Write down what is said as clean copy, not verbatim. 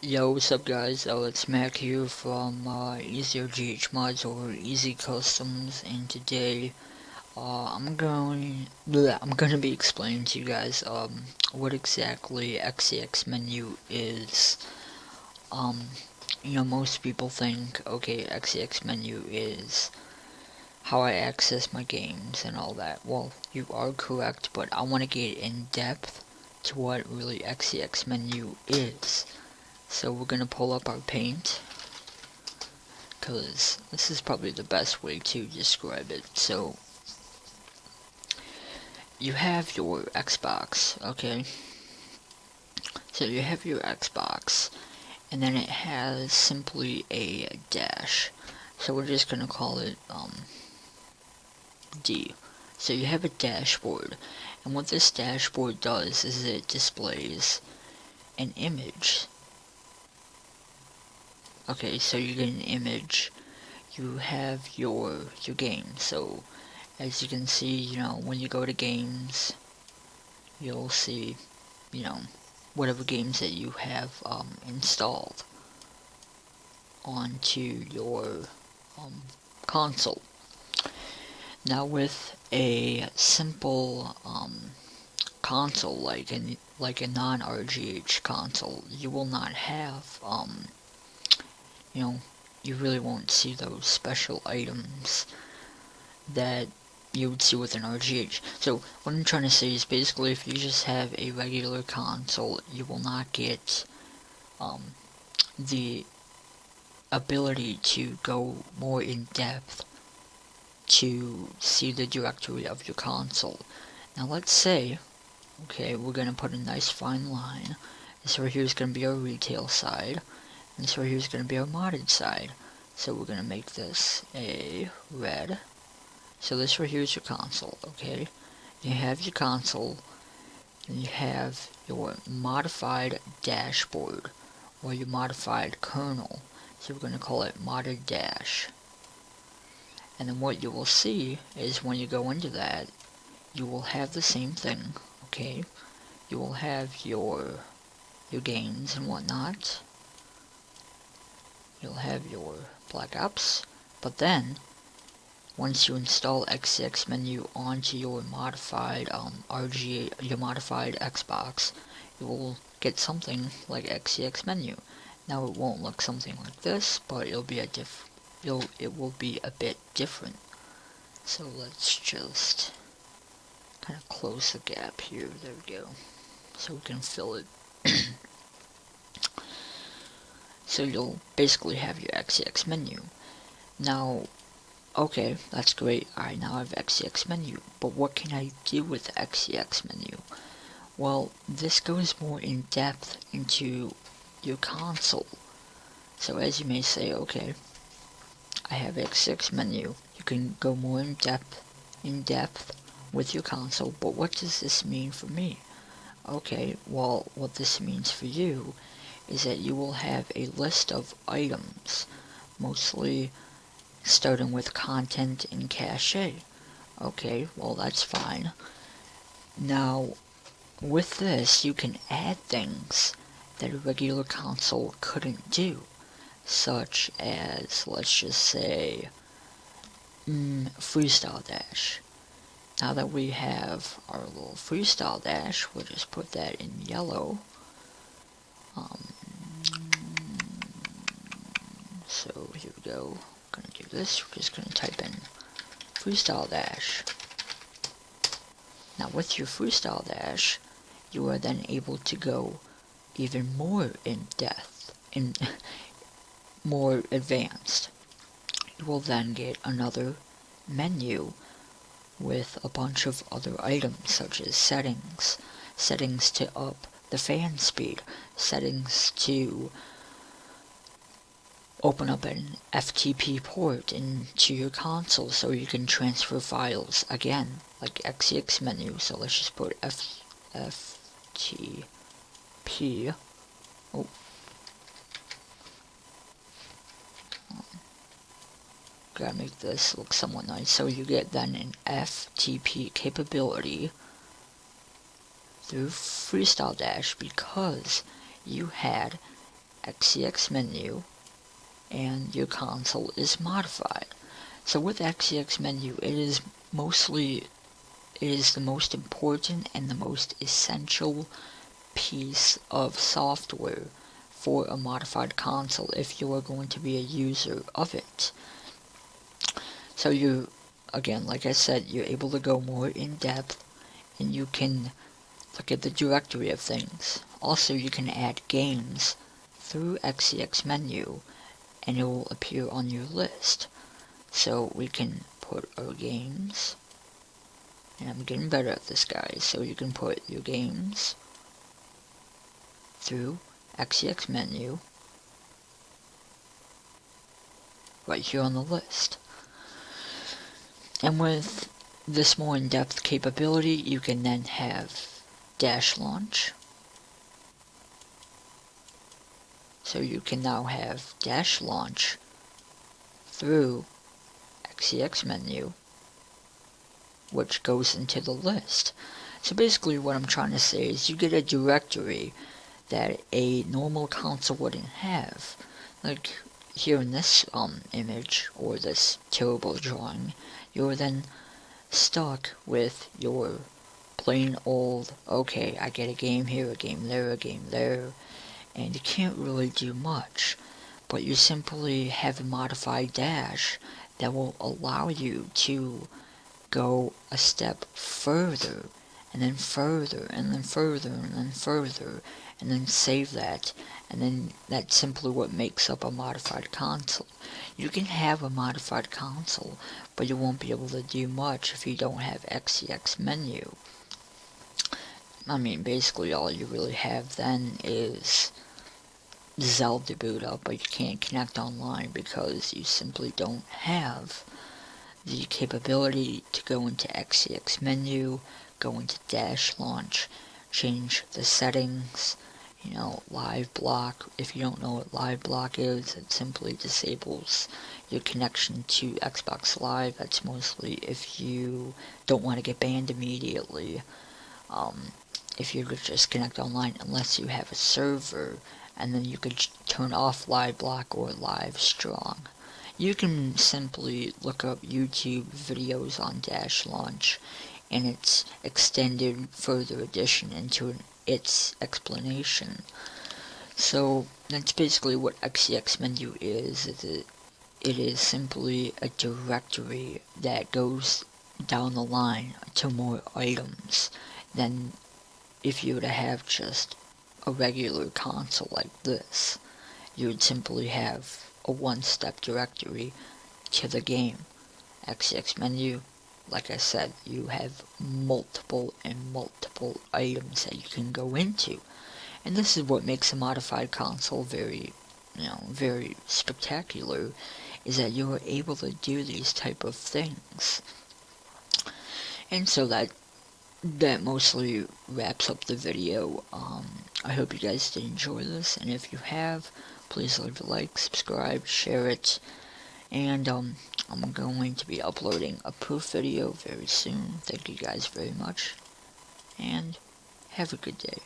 Yo, what's up guys? It's Mac here from Is XeXMenu or Easy Customs, and today I'm gonna be explaining to you guys what exactly XeXMenu is. Um Most people think, okay, XeXMenu is how I access my games and all that. Well, you are correct, but I want to get in depth to what really XeXMenu is. So we're gonna pull up our paint, because this is probably the best way to describe it. So you have your Xbox, okay? So you have your Xbox, and then it has simply a dash. So we're just gonna call it D. So you have a dashboard, and what this dashboard does is it displays an image. Okay, so you get an image, you have your game. So as you can see, when you go to games, you'll see, whatever games that you have installed onto your console. Now with a simple console like a non-RGH console, you will not have you really won't see those special items that you would see with an RGH. So what I'm trying to say is basically if you just have a regular console, you will not get the ability to go more in depth to see the directory of your console. Now let's say, okay, we're going to put a nice fine line. This right here is going to be our retail side, and this right here is going to be our modded side. So we're going to make this a red. So this right here is your console, okay? You have your console, and you have your modified dashboard, or your modified kernel. So we're going to call it modded dash. And then what you will see is when you go into that, you will have the same thing, okay? You will have your games and whatnot. You'll have your Black Ops, but then once you install XeXMenu onto your modified your modified Xbox, you will get something like XeXMenu. Now it won't look something like this, but it will be a bit different. So let's just kind of close the gap here. There we go. So we can fill it. So you'll basically have your XeXMenu. Now, okay, that's great. Alright, now I have XeXMenu. But what can I do with XeXMenu? Well, this goes more in depth into your console. So as you may say, okay, I have XeXMenu. You can go more in depth with your console, but what does this mean for me? Okay, well, what this means for you is that you will have a list of items, mostly starting with content and cache. Okay, well that's fine. Now, with this, you can add things that a regular console couldn't do, such as, let's just say, freestyle dash. Now that we have our little freestyle dash, we'll just put that in yellow. So here we go. We're gonna do this. We're just gonna type in freestyle dash. Now with your freestyle dash, you are then able to go even more in depth, more advanced. You will then get another menu with a bunch of other items such as settings to up the fan speed, settings to open up an FTP port into your console so you can transfer files again, like XeXMenu. So let's just put FTP. Oh. Gotta make this look somewhat nice. So you get then an FTP capability through Freestyle Dash because you had XeXMenu, and your console is modified. So with XeXMenu, it is the most important and the most essential piece of software for a modified console if you are going to be a user of it. So you, again, like I said, you're able to go more in depth, and you can look at the directory of things. Also, you can add games through XeXMenu, and it will appear on your list. So we can put our games, and I'm getting better at this, guys. So you can put your games through XeXMenu right here on the list. And with this more in-depth capability, you can then have dash launch. So you can now have dash launch through XeXMenu, which goes into the list. So basically what I'm trying to say is you get a directory that a normal console wouldn't have. Like here in this image, or this terrible drawing, you're then stuck with your plain old, okay, I get a game here, a game there, a game there, and you can't really do much, but you simply have a modified dash that will allow you to go a step further, and then further, and then further, and then further, and then save that, and then that's simply what makes up a modified console. You can have a modified console, but you won't be able to do much if you don't have XeXMenu. I mean, basically all you really have then is Zelda boot up, but you can't connect online because you simply don't have the capability to go into XeXMenu, go into dash launch, change the settings, live block. If you don't know what live block is, it simply disables your connection to Xbox Live. That's mostly if you don't want to get banned immediately. If you could just connect online, unless you have a server, and then you could turn off live block or live strong. You can simply look up YouTube videos on dash launch and its extended further addition into its explanation. So that's basically what XeXMenu is. It is simply a directory that goes down the line to more items than if you were to have just a regular console like this. You would simply have a one-step directory to the game. XeXMenu, like I said, you have multiple and multiple items that you can go into. And this is what makes a modified console very spectacular, is that you're able to do these type of things. And so that mostly wraps up the video. I hope you guys did enjoy this, and if you have, please leave a like, subscribe, share it, and I'm going to be uploading a proof video very soon. Thank you guys very much, and have a good day.